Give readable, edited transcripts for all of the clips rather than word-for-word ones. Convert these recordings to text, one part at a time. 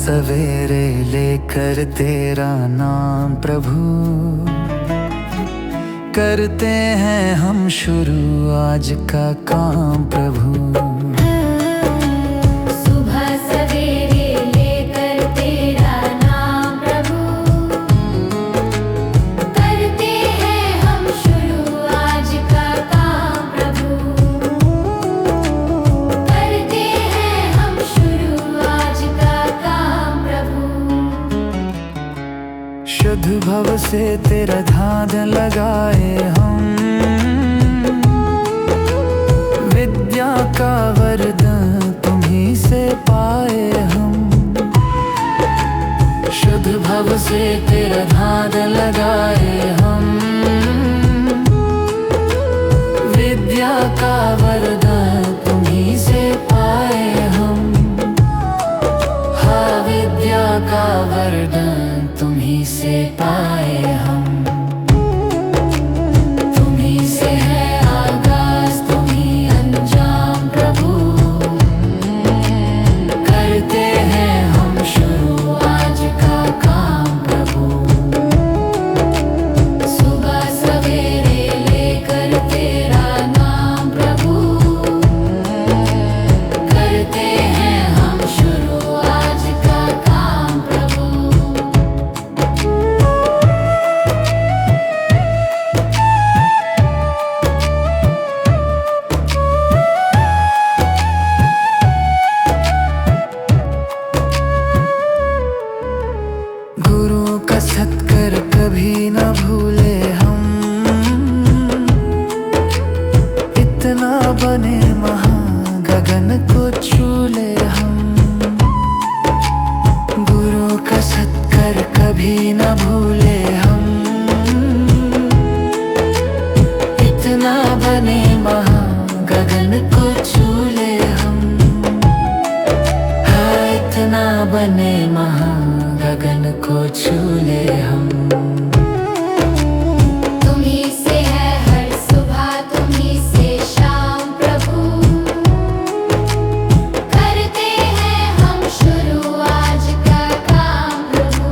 सवेरे लेकर तेरा नाम प्रभु, करते हैं हम शुरू आज का काम प्रभु। सुबह सवेरे लेकर तेरा नाम प्रभु, करते हैं हम शुरू आज का काम प्रभु, करते हैं हम शुरू आज का काम प्रभु। शुद्ध भव से तेरा ध्यान लगाए हम, विद्या का वरदान तुम्हीं से पाए हम। शुद्ध भव से तेरा ध्यान लगाए हम, विद्या का वरदान तुम्हीं से पाए हम। हाँ, विद्या का वरदान तुम्हीं से पाए हम। तुम्हीं से है आगाज, तुम्हीं अंजाम प्रभु, करते हैं हम शुरू आज का काम प्रभु। सुबह सवेरे लेकर तेरा नाम प्रभु, करते हैं हम शुरू आज का काम प्रभु। गुरु का सत्कर कभी न भूले हम, इतना बने महान गगन को छू ले हम। गुरु का सत्कर कभी न भूले हम, इतना बने महान गगन को छू ले हम। हाँ, इतना बने महान गगन को छू ले हम। तुम्हीं से है हर सुबह, तुम्हीं से शाम प्रभु, करते हैं हम शुरू आज का काम प्रभु।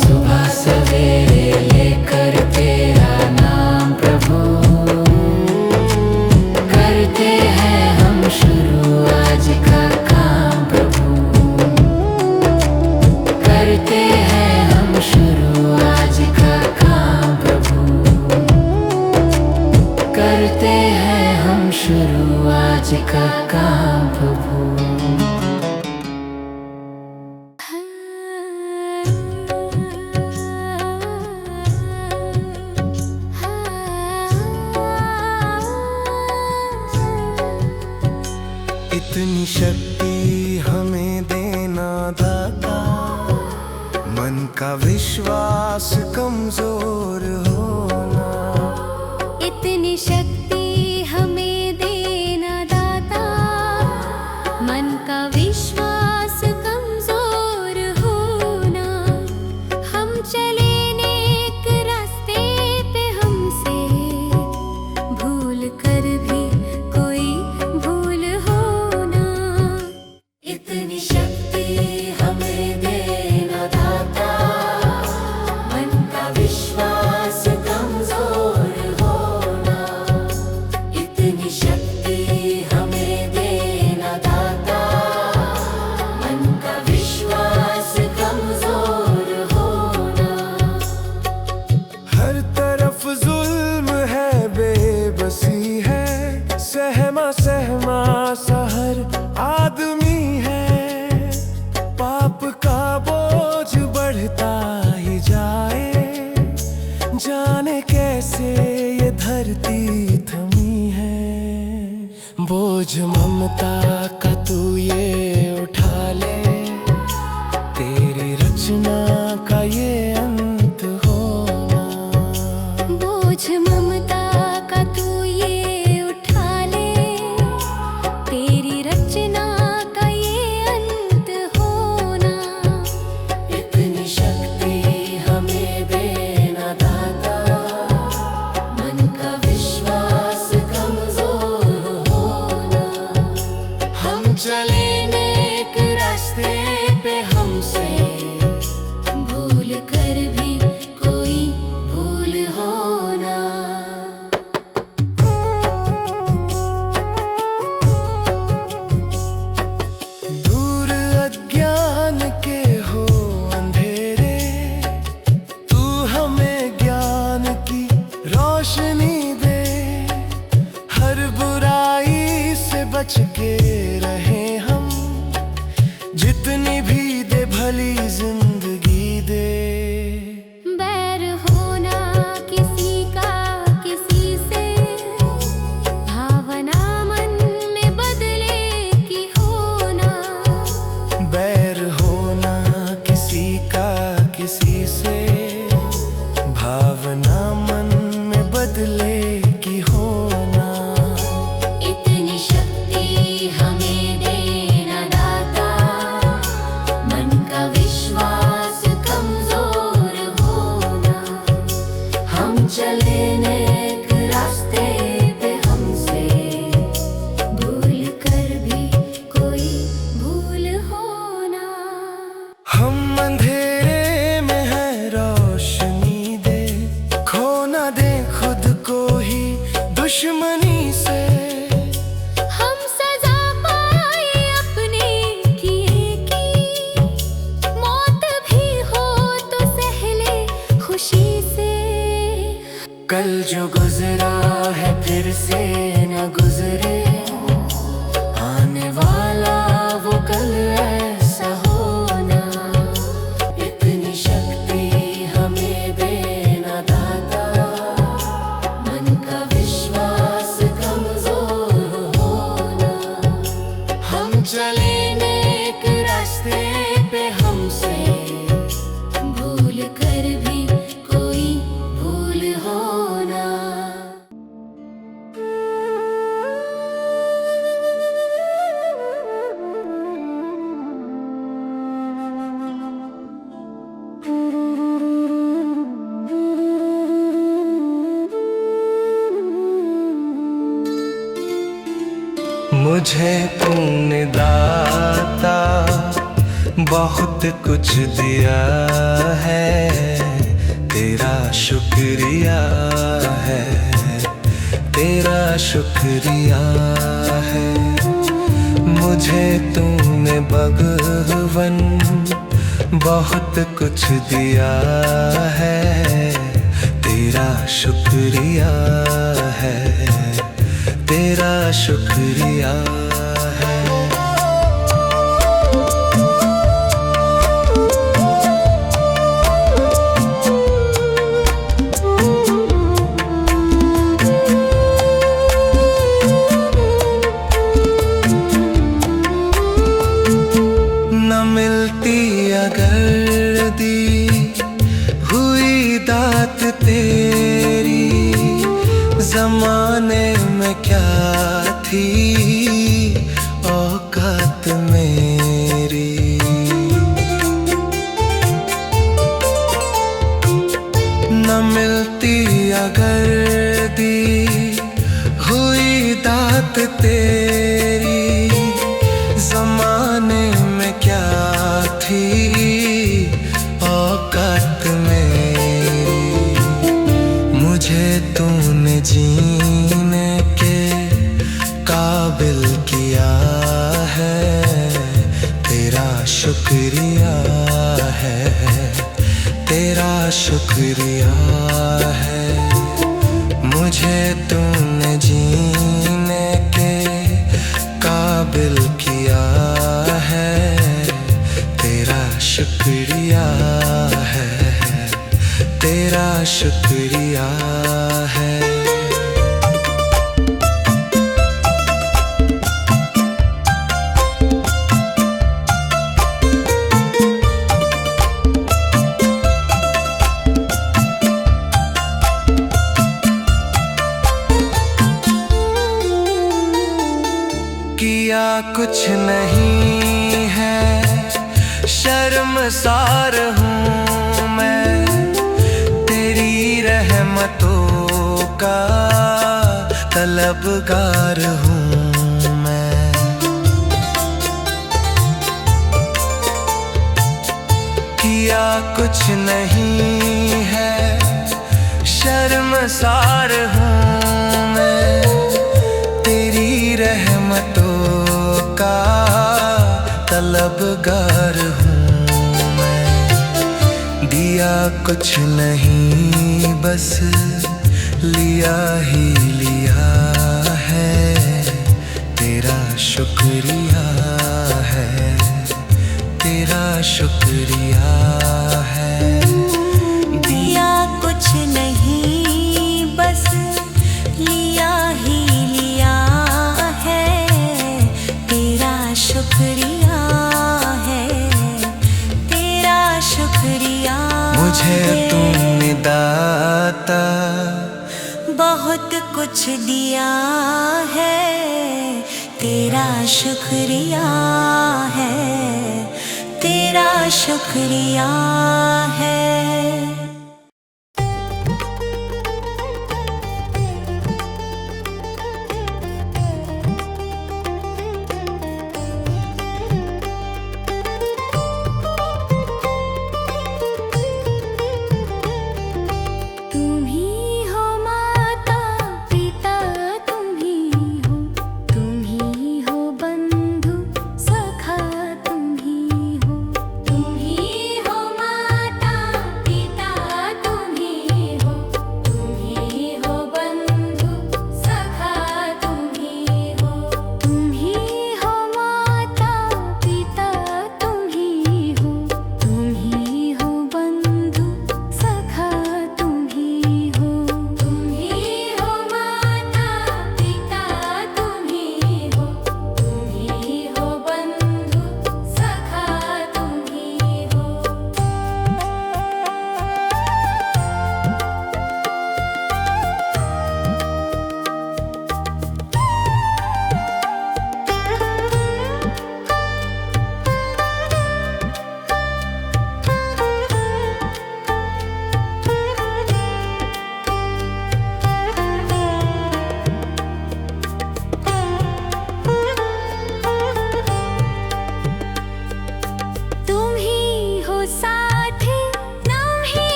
सुबह सवेरे लेकर तेरा नाम प्रभु, करते हैं हम शुरू आज का काम प्रभु। करते हैं हम शुरू आज का काम प्रभु, करते हैं हम शुरू आज का काम प्रभु। इतनी शक्ति हमें देना दाता, मन का विश्वास कमजोर होना। इतनी शक्ति हमें देना दाता, मन का विश्वास कमजोर होना। हम चले नेक रास्ते पे, हमसे भूल कर भी कोई भूल होना। इतनी शक्ति हमें देना दाता, मन का विश्वास कमजोर होना। इतनी शक्ति हमें देना दाता, मन का विश्वास कमजोर होना। हर तरफ जुल्म है, बेबसी है, सहमा सहमा सा हर आदमी है। पाप का बोझ बढ़ता ही जाए, जाने कैसे ये धरती थमी है। बोझ ममता का तू ये उठा ले, तेरी रचना का ये अंत होना। बोझ ममता का तू ये उठा ले, तेरी रचना का ये अंत होना। इतनी शक्ति हमें देना दाता, मन का विश्वास कमजोर होना। हम चले नेक रास्ते कल जो गुजरा है फिर से न गुजरे, आने वाला वो कल ऐसा होना। इतनी शक्ति हमें देना दाता, मन का विश्वास कमजोर होना। हम चले नेक रास्ते पे, हमसे भूल कर भी कोई भूल होना। मुझे तूने दाता बहुत कुछ दिया है, तेरा शुक्रिया है, तेरा शुक्रिया है। मुझे तूने भगवन बहुत कुछ दिया है, तेरा शुक्रिया है, तेरा शुक्रिया है। न मिलती अगर दी हुई दात तेरी, जमाने में क्या थी औकात मेरी। न मिलती अगर दी हुई दात तेरी, जमाने में क्या थी औकात मेरी। मुझे तूने जीने के काबिल किया है, तेरा शुक्रिया है, तेरा शुक्रिया है। मुझे तूने जीने के काबिल किया है, तेरा शुक्रिया है, तेरा शुक्रिया है। किया कुछ नहीं है, शर्मसार हूँ मैं, तेरी रहमतों का तलबगार हूँ मैं। किया कुछ नहीं है, शर्मसार हूँ मैं, तेरी रहमतों का तलबगार हूँ मैं। दिया कुछ नहीं बस लिया ही लिया है, तेरा शुक्रिया है, तेरा शुक्रिया है। दिया कुछ नहीं बस लिया ही लिया है, तेरा शुक्रिया है, तेरा शुक्रिया। मुझे तूने दाता बहुत कुछ दिया है, तेरा शुक्रिया है, तेरा शुक्रिया है। तुम ही हो माता पिता, तुम ही हो बंधु सखा, तुम ही हो माता पिता।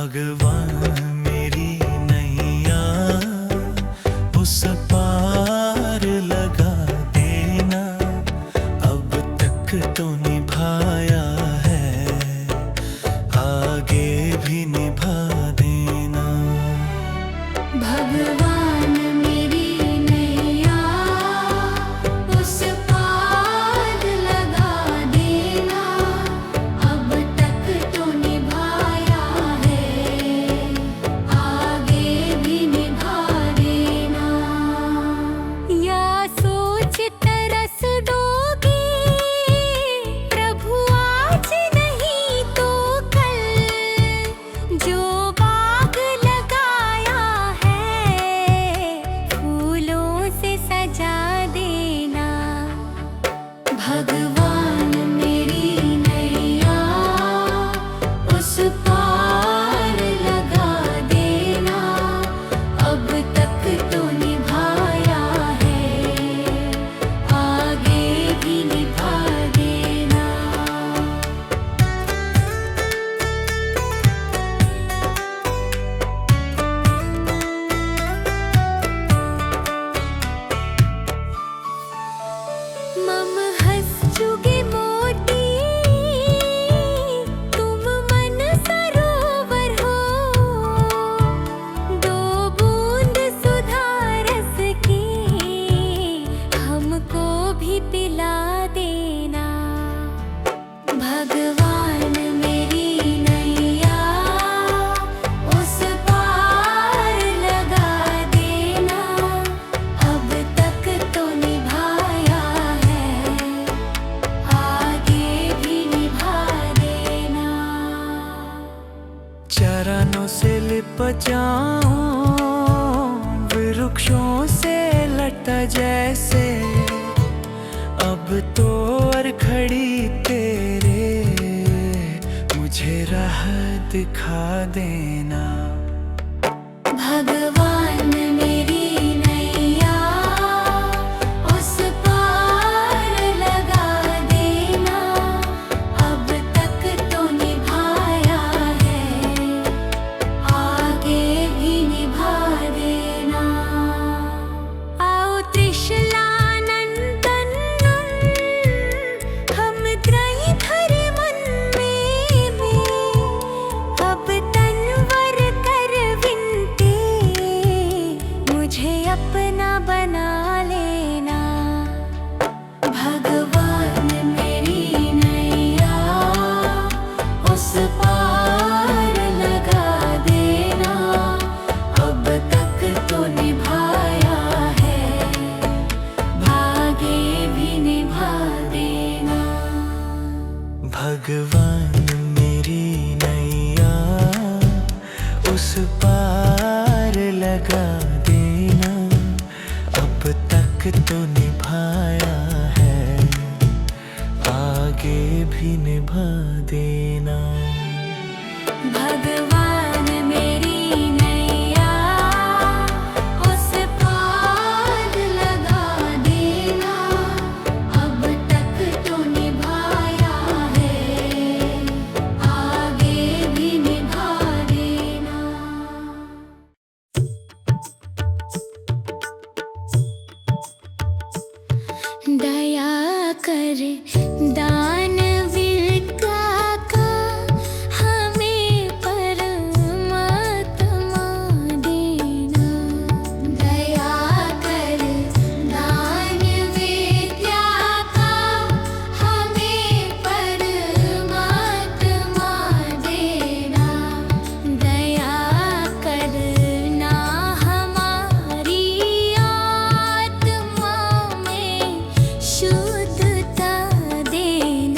भगवान मेरी नैया उस पार लगा देना, अब तक तो निभाया है, आगे भी निभा देना। भगवान मेरी नैया उस पार लगा देना, अब तक तो निभाया है, आगे भी निभा देना। या सोच तरस दोगे प्रभु आज नहीं तो कल, जो बाग लगाया है फूलों से सजा देना। भगवान मेरी नैया उस पार लगा देना, अब तक तो निभाया है, आगे भी निभा देना। मम हंस चुगे मोती तुम मन सरोवर हो, दो बूंद सुधा रस की हमको भी पिला देना। भगवान मेरी नैया उस पार लगा देना, अब तक तो निभाया है, आगे भी निभा देना। चरणों से लिप जाऊं वृक्षों से लटा जैसे, अब तो और खड़ी तेरे मुझे राह दिखा देना। भगवान मेरी नैया उस पार लगा देना, अब तक तो निभाया है, आगे भी निभा देना। आओ त्रिशलानंदन हम त्रयी धरे मन में, अब तनवर कर विनती मुझे अपना बना लेना। भगवान मेरी नैया उस पार लगा देना, अब तक तो निभाया है, आगे भी निभा देना। भगवान मेरी नैया उस पार लगा देना, अब तक तो निभाया है, आगे भी निभा देना। भगवान मेरी नैया उस पार लगा देना, अब तक तो निभाया है, आगे भी निभा देना। दया कर दान विद्या का हमें परमात्मा देना। दया कर दान विद्या का हमें परमात्मा देना। दया करना हमारी आत्मा में शुद्धता देना।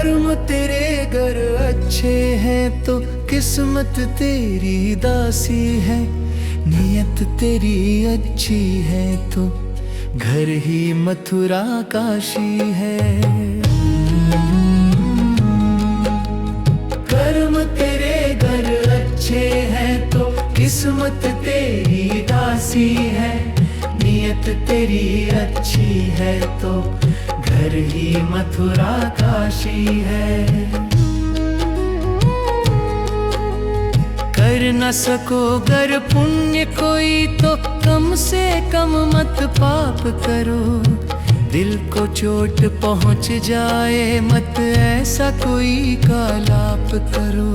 कर्म तेरे गर अच्छे हैं तो किस्मत तेरी दासी है, नियत तेरी अच्छी है तो घर ही मथुरा काशी है। कर्म तेरे घर अच्छे हैं तो किस्मत तेरी दासी है, नियत तेरी अच्छी है तो घर ही मथुरा काशी है। कर न सको गर पुण्य कोई तो कम से कम मत पाप करो, दिल को चोट पहुंच जाए मत ऐसा कोई कालाप करो।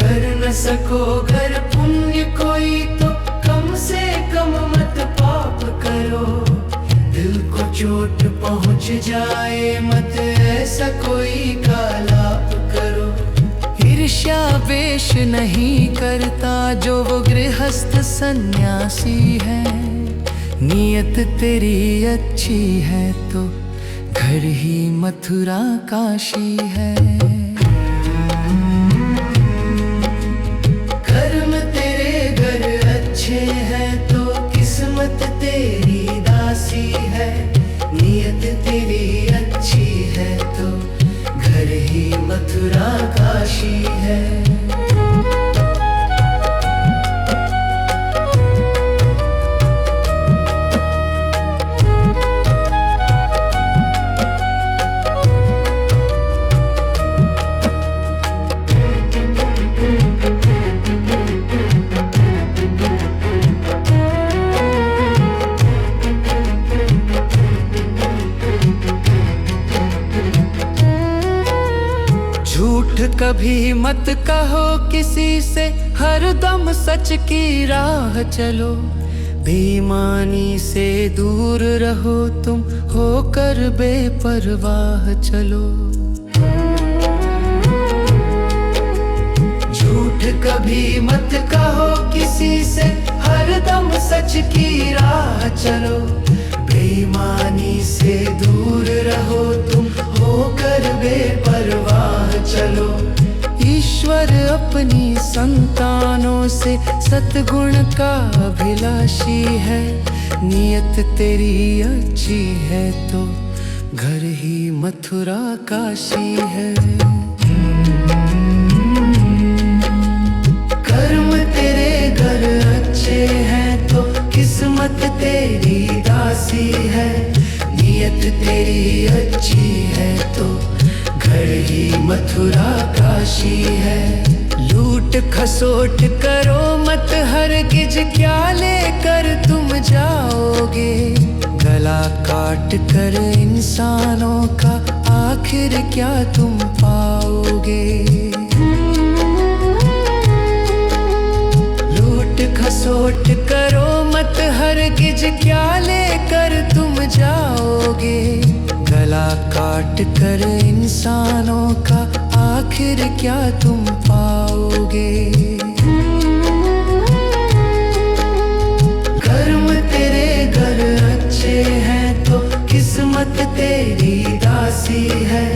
कर न सको गर पुण्य कोई तो कम से कम मत पाप करो, दिल को चोट पहुंच जाए मत ऐसा कोई कालाप करो। ईर्ष्या वेश नहीं करता जो वो गृहस्थ सन्यासी है, नियत तेरी अच्छी है तो घर ही मथुरा काशी है। कर्म तेरे घर अच्छे हैं तो किस्मत तेरी दासी है, नियत तेरी अच्छी है तो घर ही मथुरा काशी है। झूठ कभी मत कहो किसी से, हरदम सच की राह चलो, बेईमानी से दूर रहो तुम होकर बेपरवाह चलो। झूठ कभी मत कहो किसी से, हरदम सच की राह चलो, बेईमानी से दूर रहो तुम होकर बेपरवाह चलो। ईश्वर अपनी संतानों से सतगुण का अभिलाषी है, नियत तेरी अच्छी है तो घर ही मथुरा काशी है। कर्म तेरे घर अच्छे हैं तो किस्मत तेरी दासी है, नियत तेरी अच्छी है तो घर ही मथुरा काशी है। लूट खसोट करो मत हरगिज, क्या लेकर तुम जाओगे, गला काट कर इंसानों का आखिर क्या तुम पाओगे। लूट खसोट करो मत हरगिज, क्या लेकर तुम जाओगे, गला काट कर इंसानों का आखिर क्या तुम पाओगे। कर्म तेरे घर अच्छे हैं तो किस्मत तेरी दासी है,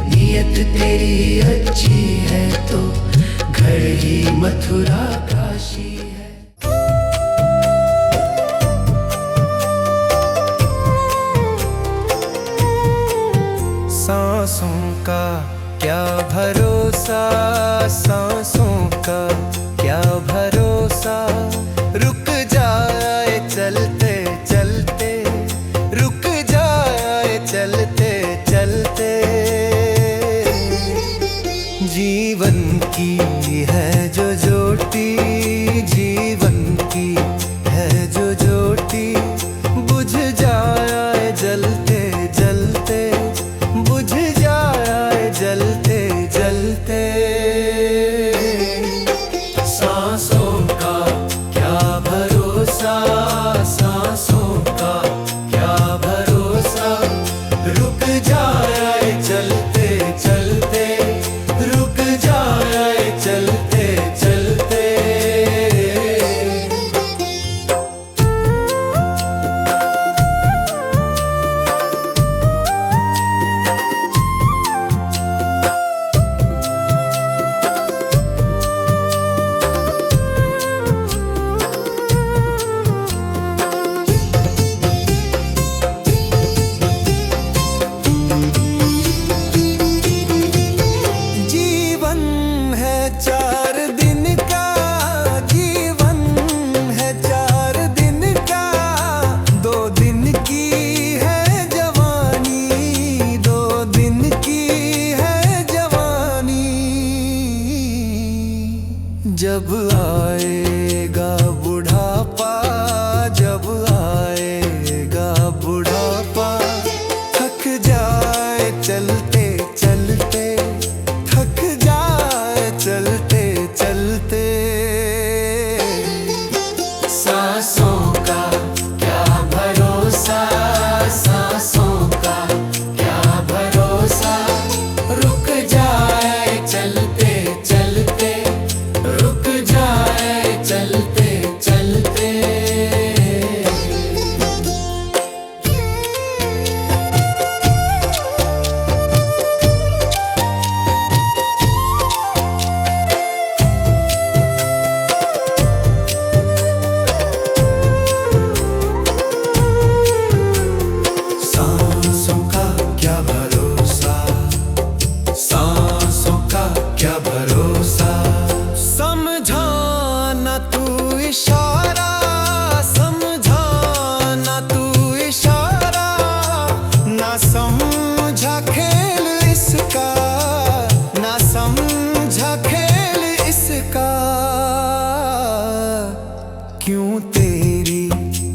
नियत तेरी अच्छी है तो घर ही मथुरा काशी है। सांसों का क्या भरोसा, सांसों का क्या भरोसा, रुक जाए चलते चलते, रुक जाए चलते चलते। जीवन की है जो ज्योति, जीवन की है जो ज्योति, बुझ जाए जलते जलते, बुझ जाए जलते जलते। सांसों का क्या भरोसा, सांसों का क्या भरोसा, रुक जाए चलते चलते, रुक जाए चलते चलते।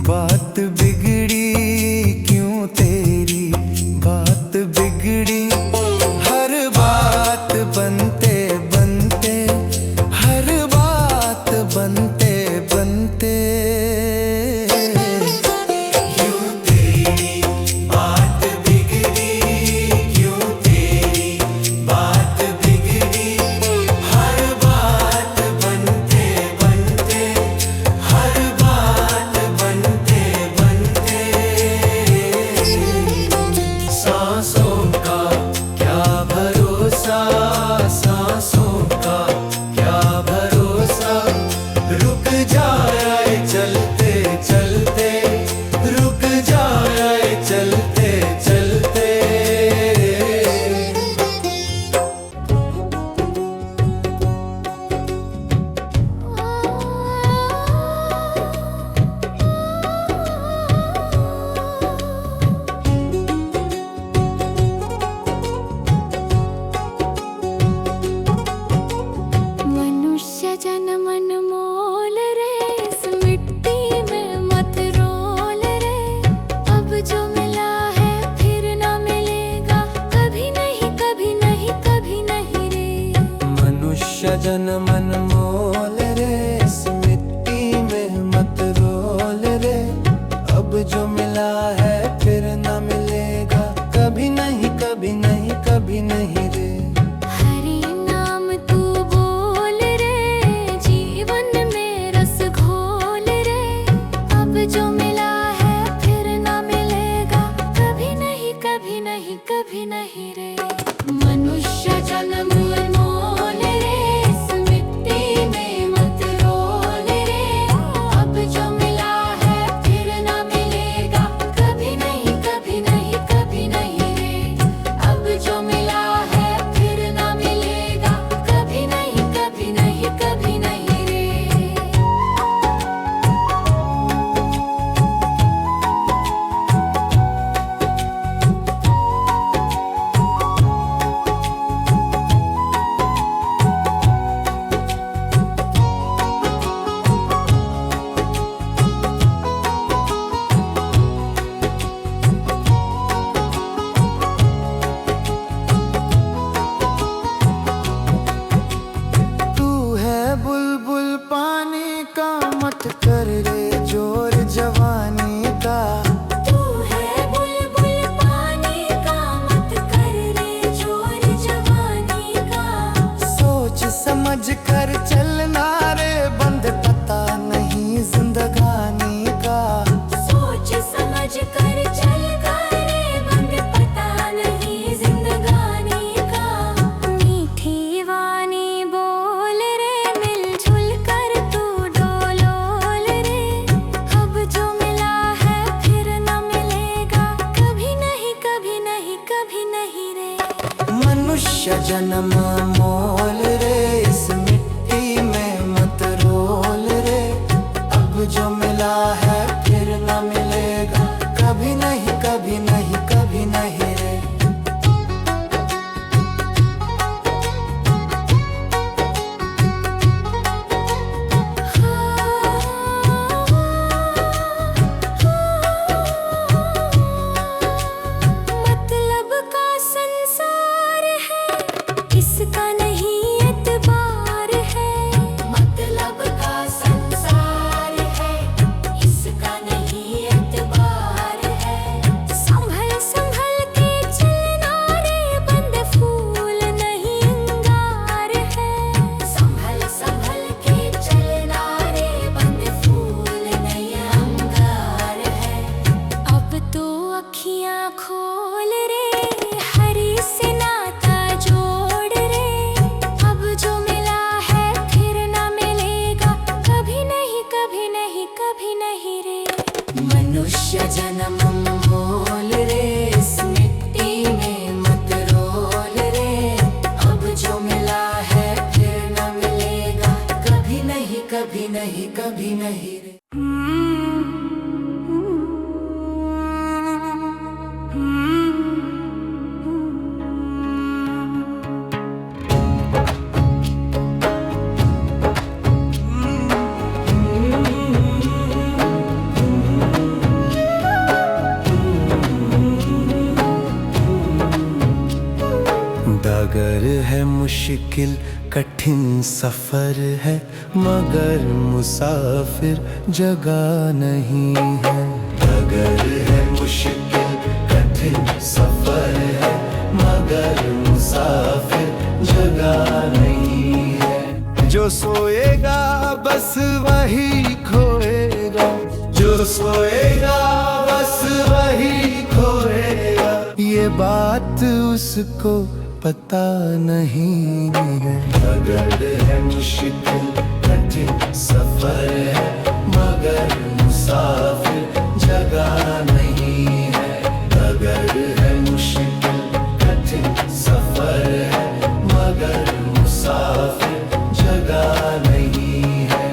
बात बिगड़ी क्यों तेरी बात बिगड़ी। हर बात बनते बनते, हर बात बनते बनते क्यों तेरी बात बिगड़ी, क्यों तेरी बात बिगड़ी। हर बात बनते बनते, हर बात बनते बनते। सांसों का क्या भरोसा, सांसों का क्या भरोसा। रुक जाए चलते चलते, रुक जाए चलते चलते। मनुष्य जन्म अनमोल रे, इस मिट्टी में मत रोल रे। अब जो मिला है फिर ना मिलेगा, कभी नहीं कभी नहीं कभी नहीं रे। मनुष्य जन्म अनमोल रे, इस मिट्टी में मत रोल रे। अब जो मिला है फिर न मिलेगा, कभी नहीं कभी नहीं कभी नहीं रे। हरि नाम तू बोल रे, जीवन में रस घोल रे। अब जो मिला है फिर ना मिलेगा, कभी नहीं कभी नहीं कभी नहीं रे। मनुष्य जन्म अनमोल रे, इस मिट्टी में मत रोल रे। अब जो मिला है फिर ना मिलेगा, कभी नहीं कभी नहीं कभी नहीं रे। अब जो मिला है फिर ना मिलेगा, कभी नहीं कभी नहीं कभी नहीं रे। तू है बुलबुल पानी का, मत कर रे जोर जवानी का। तू है बुलबुल पानी का, मत कर रे जोर जवानी का। सोच समझ कर चलना रे, बंद पता नहीं जिंदगानी का। सोच समझ कर चल करे, बंद पता नहीं जिंदगानी का। मीठी वाणी बोल रे, मिलजुल कर तू डोलोल रे। अब जो मिला है फिर ना मिलेगा, कभी नहीं कभी नहीं कभी नहीं रे। मनुष्य जन्म मोल रे, इस मिट्टी में मत रोल रे। अब जो मिला है फिर न मिलेगा, कभी नहीं कभी नहीं कभी नहीं रे। मतलब का संसार है, इसका नहीं एतबार है। मतलब का संसार है, इसका नहीं एतबार है। संभल संभल के चलना रे, बंद फूल नहीं अंगार है। संभल संभल के चलना रे, बंद फूल नहीं अंगार है। अब तो अखियां खोल रे, हरि से नाता जोड़ रे। अब जो मिला है फिर ना मिलेगा, कभी नहीं कभी नहीं कभी नहीं रे। मनुष्य जन्म मोल रे, इस मिट्टी में मत रोल रे। अब जो मिला है फिर ना मिलेगा, कभी नहीं कभी नहीं कभी नहीं रे। है मुश्किल कठिन सफर है, मगर मुसाफिर जगह नहीं है। डगर है मुश्किल कठिन सफर है, मगर मुसाफिर जगह नहीं है। जो सोएगा बस वही खोएगा, जो सोएगा बस वही खोएगा। ये बात उसको पता नहीं है। डगर है मुश्किल कठिन सफर है, मगर मुसाफिर जगह नहीं है। डगर है मुश्किल कठिन सफर है, मगर मुसाफिर जगह नहीं है।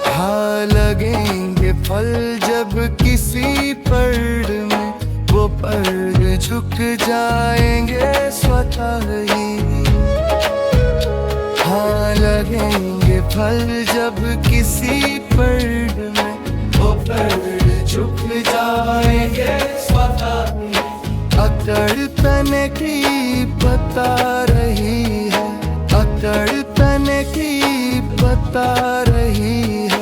हाँ लगेंगे फल जब किसी पेड़ में, वो पेड़ झुक जाएंगे स्वतः ही। हाँ लगेंगे फल जब किसी पेड़ में, वो पेड़ झुक जाएंगे स्वतः ही। अकड़ तने की बता रही है, अकड़ तने की बता रही है।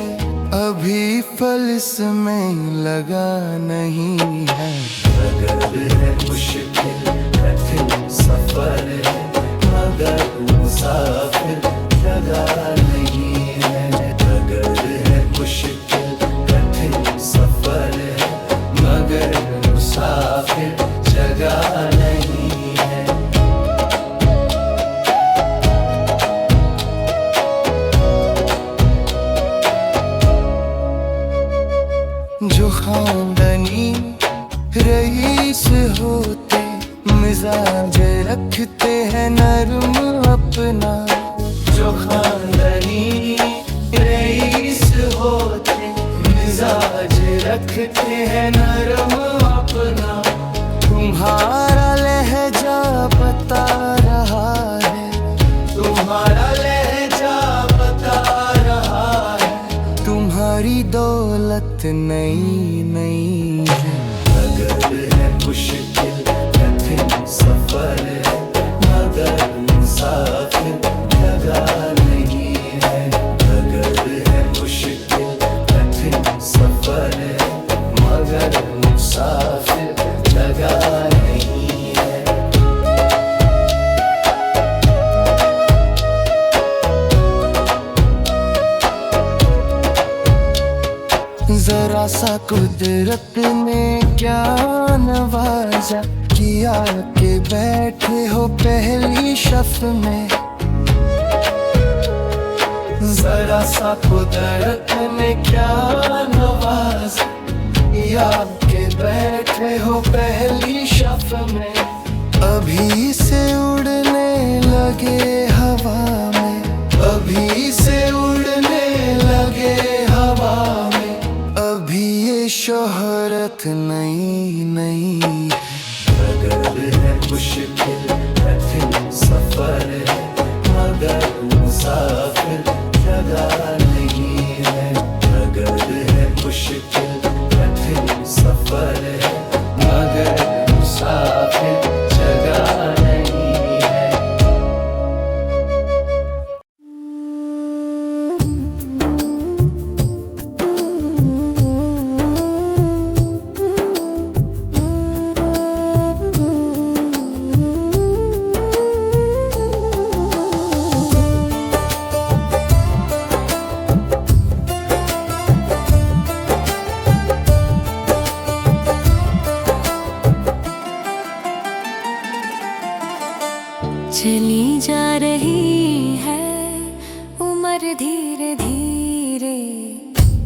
अभी फल इसमें लगा नहीं है। डगर है मुश्किल कठिन सफर है, मगर मुसाफिर जगह नहीं है। डगर है मुश्किल कठिन सफर है, मगर मुसाफिर जगह नहीं है। जो खानदानी रईस होते, मिजाज रखते हैं नरम अपना। जो खानदानी रईस होते, मिजाज रखते हैं नरम अपना। तुम्हारा लहजा बता रहा है, तुम्हारा लहजा बता रहा है। तुम्हारी दौलत नई नई है। डगर है मुश्किल कठिन सफर है, मगर मुसाफिर जगह नहीं है। डगर है मुश्किल कठिन सफर है, मगर मुसाफिर जगह नहीं है। जरा सा कुदरत ने क्या नवाजा किया के बैठे हो पहली शफ में। जरा सा कुदरत ने क्या नवाजा किया के बैठे हो पहली शफ में। अभी से उड़ने लगे हवा में, अभी से उड़ने लगे हवा में। अभी ये शोहरत नई नई। डगर है मुश्किल कठिन सफर है, मगर मुसाफिर जगह नहीं है। डगर है मुश्किल कठिन सफर है, मगर मुसाफिर जगह नहीं है। चली जा रही है उम्र धीरे धीरे,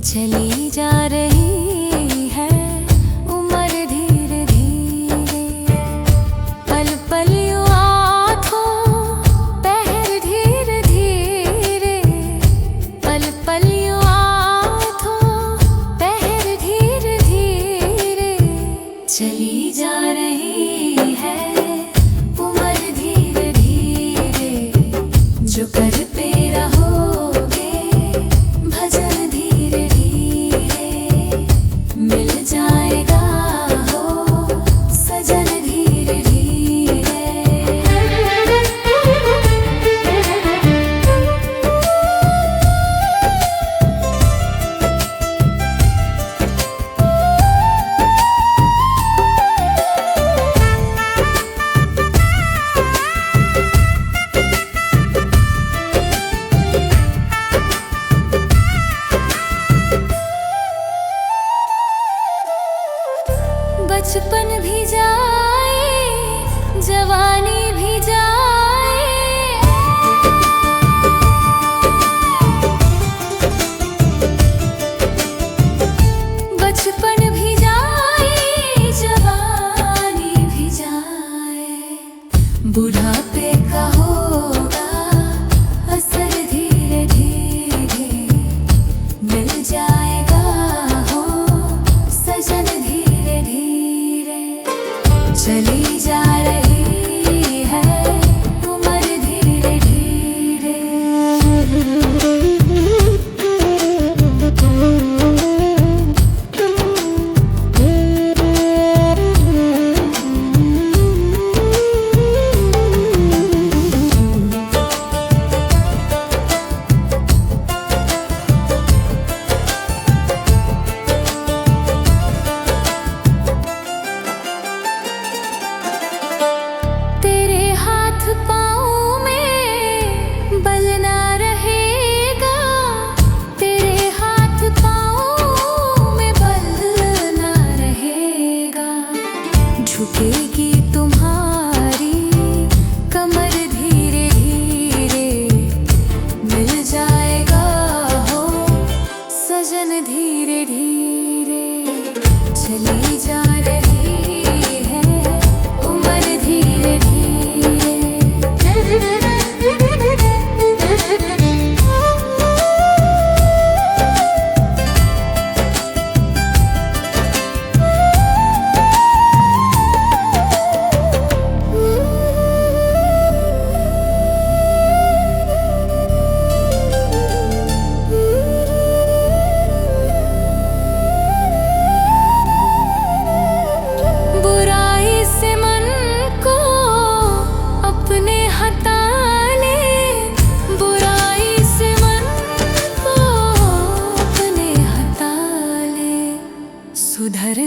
चली जा रही है उम्र धीरे धीरे। पल पल यूं आँखों पहर धीरे धीरे, पल पल यूं आँखों पहर धीरे धीरे। चली जा रही है उम्र धीरे धीरे, जो करते रहोगे भजन धीरे धीरे।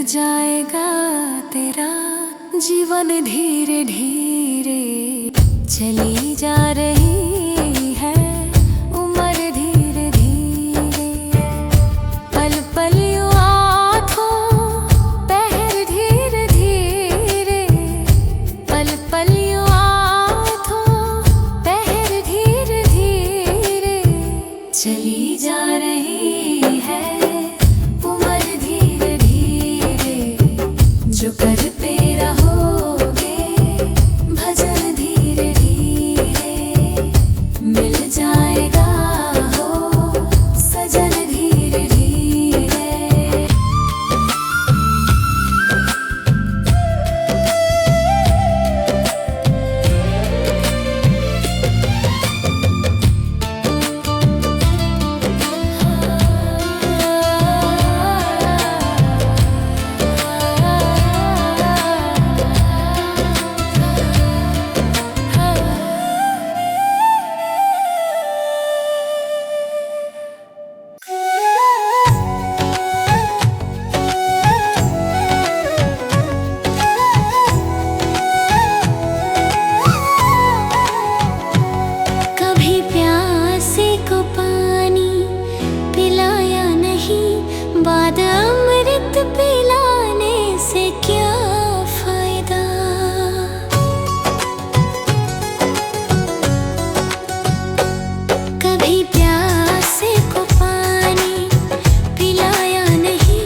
जाएगा तेरा जीवन धीरे धीरे। चली जा रही है उम्र धीरे धीरे। पल पल यूं आँखों पहर धीरे धीरे। पल पल यूं आँखों पहर धीरे धीरे। चली जा रही है उम्र धीरे धीरे। जो करते रहोगे भजन धीरे धीरे। मिल जाएगा हो सजन धीरे धीरे। कभी प्यासे को पानी पिलाया नहीं, बाद अमृत पिलाने से क्या फायदा। कभी प्यासे को पानी पिलाया नहीं,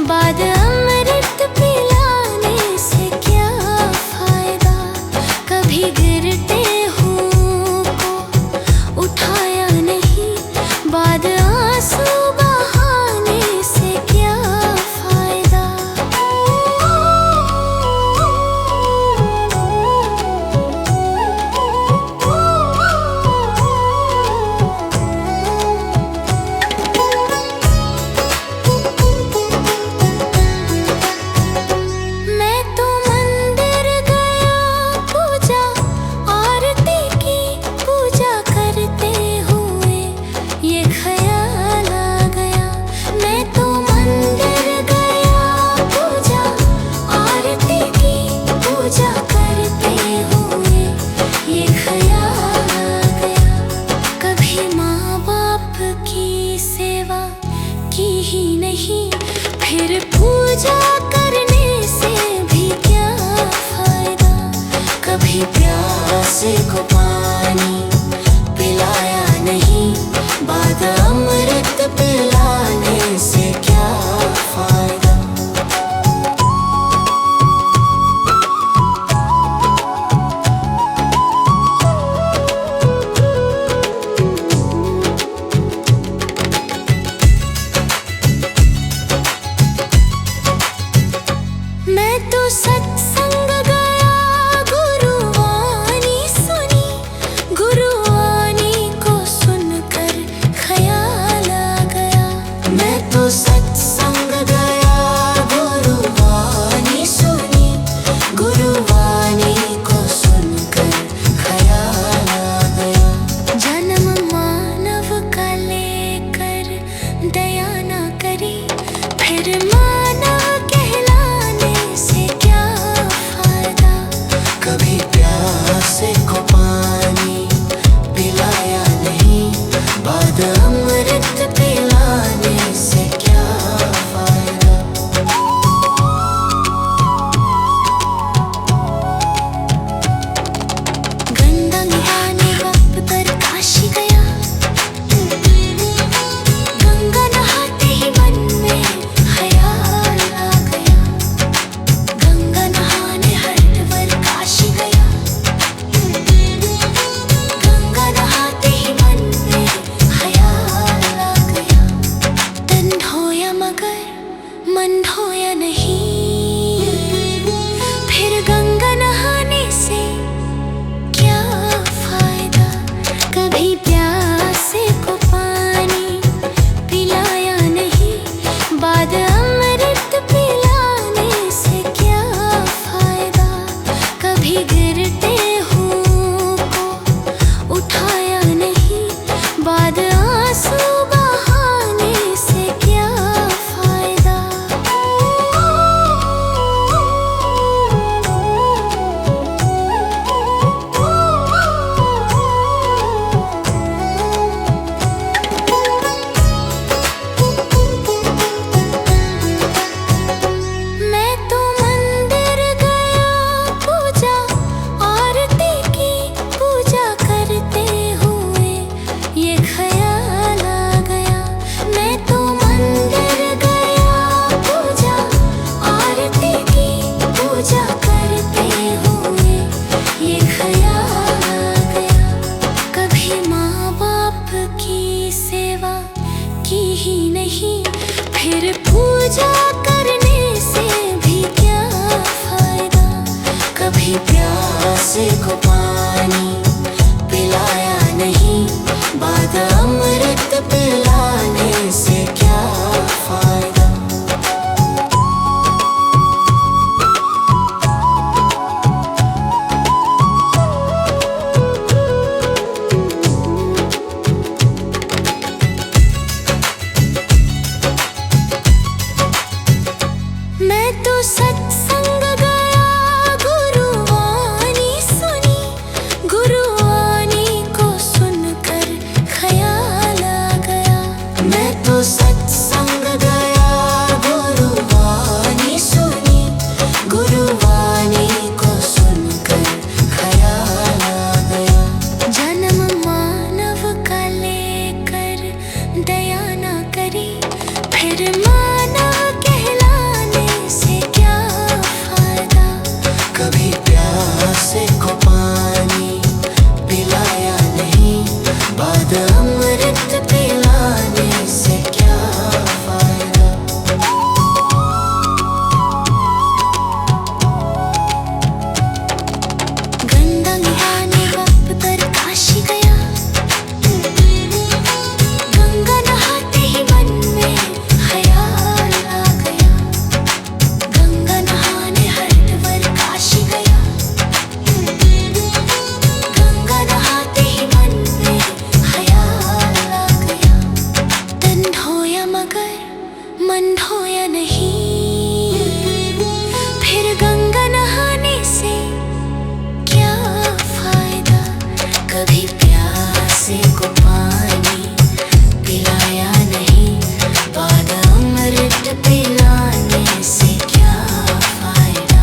बाद अमृत पिलाने से क्या फायदा। कभी गिरते उठाया नहीं, बाद आंसू बहाने से क्या फायदा। मैं तो मंदिर गया पूजा आरती की, पूजा करते हुए ये ख्याल आ गया। मैं तो मंदिर गया पूजा आरती की, पूजा करते हुए ये ख्याल आ गया। कभी माँ बाप की सेवा की ही नहीं, फिर पूजा करने से भी क्या फायदा। कभी प्यासे को पानी पिलाया नहीं, बाद अमृत पिलाने से क्या फायदा। मैं तो सत्संग गया, गुरुवाणी सुनी, गुरुवाणी को सुनकर ख्याल आ गया। मैं तो सत्संग गया, गुरुवाणी सुनी, गुरुवाणी को सुनकर ख्याल आ गया। जन्म मानव का लेकर दया ना करी, फिर मानव कहलाने से क्या फायदा। कभी प्यासे को पानी पिलाया नहीं, बाद अमृत पिलाने से क्या फायदा। गंगा नहाने वक्त पर काशी गया, गंगा नहाते ही मन में ख्याल आ गया। गंगा नहाने हरिद्वार काशी गया, गंगा नहाते ही मन में ख्याल आ गया। तन धोया मगर मन धोया नहीं, फिर गंगा नहाने से क्या फायदा। कभी प्यासे को पानी पिलाया नहीं, बाद अमृत पिलाने से क्या फायदा। कभी गिरते हुओं को उठाया नहीं, बाद आंसू बहाने से क्या फायदा। सेवा की ही नहीं, फिर पूजा करने से भी क्या फायदा। कभी प्यासे को पानी पिलाया नहीं, बाद अमृत पिलाने से क्या फायदा। मैं तो सत्संग गया, गुरुवाणी सुनी, गुरुवाणी को सुनकर ख्याल आ गया। मैं तो सत्संग गया, गुरुवाणी सुनी, गुरुवाणी को सुनकर ख्याल आ गया। जन्म मानव का लेकर दया ना करी, फिर मानव कहलाने से क्या फायदा। कभी प्यासे को पानी पिलाया नहीं, बाद अमृत पिलाने से क्या फायदा। गंगा नहाने वक्त कर काशी गया, गंगा नहाते ही मन में ख्याल आ गया। गंगा नहाने हरिद्वार काशी गया, गंगा नहाते ही मन में ख्याल आ गया। तन धोया मगर मन धोया नहीं, फिर गंगा नहाने से क्या फायदा। कभी प्यासे को पानी पिलाया नहीं, बाद अमृत पिलाने से क्या फायदा।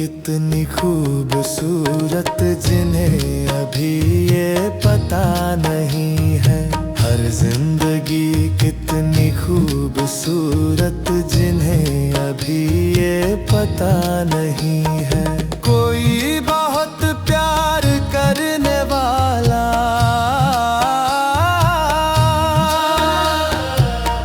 कितनी खूबसूरत जिन्हें अभी ये पता नहीं है। हर जिंदगी कितनी खूबसूरत जिन्हें अभी ये पता नहीं है। कोई बहुत प्यार करने वाला,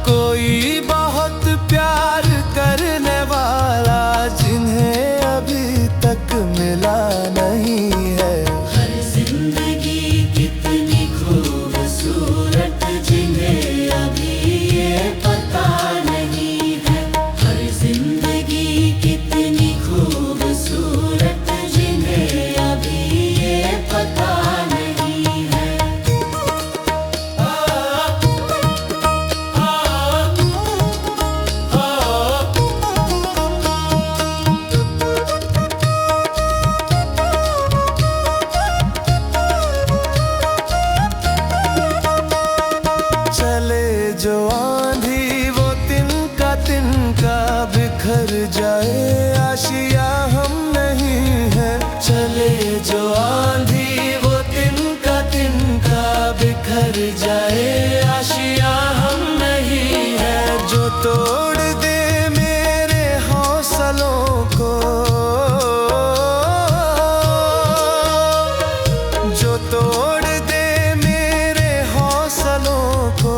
कोई बहुत प्यार करने वाला जिन्हें अभी तक मिला नहीं है। हर जिंदगी कितनी खूबसूरत जिन्हें अभी ये पता नहीं है। हर जिंदगी कितनी खूबसूरत जिन्हें अभी ये पता नहीं है। चले जो आंधी वो तिनका बिखर जाए, आशिया हम नहीं है। चले जो आंधी वो तिनका बिखर जाए, आशिया हम नहीं है। जो तोड़ दे मेरे हौसलों को, जो तोड़ दे मेरे हौसलों को,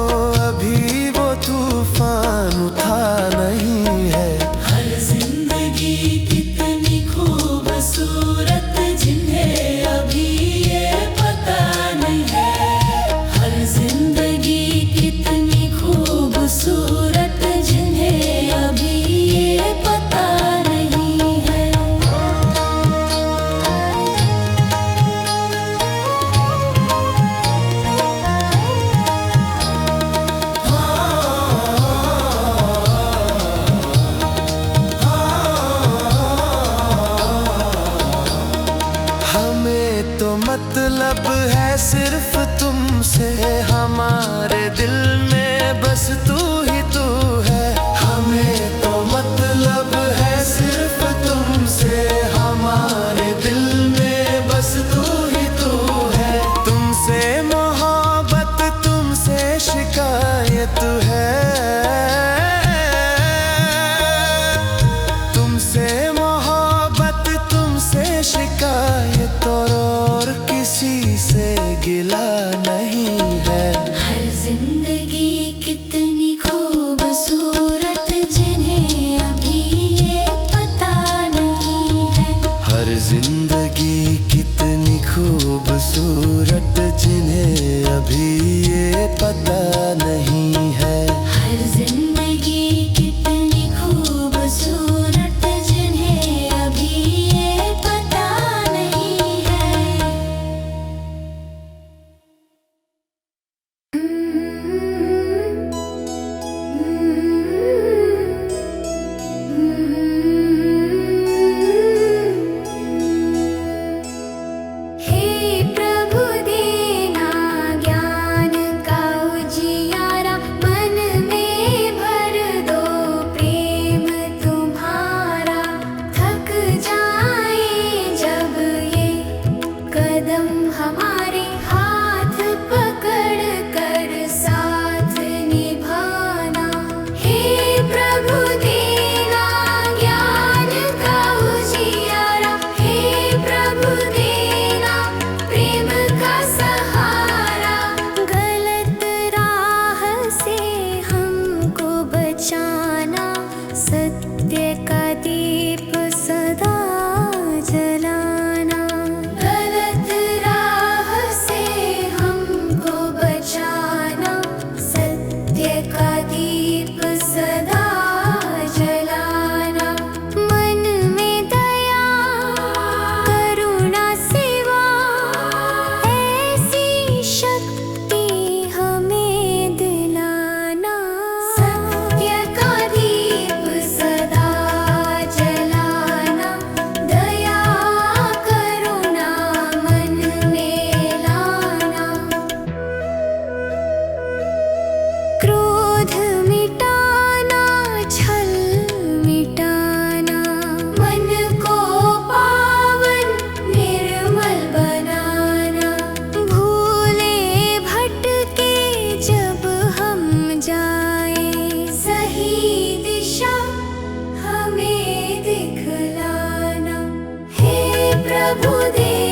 अभी वो तूफान उठा नहीं है। हर जिंदगी कितनी खूबसूरत जिन्हें अभी ये पता नहीं है। हर जिंदगी कितनी खूबसूरत जिन्हें प्रभु दे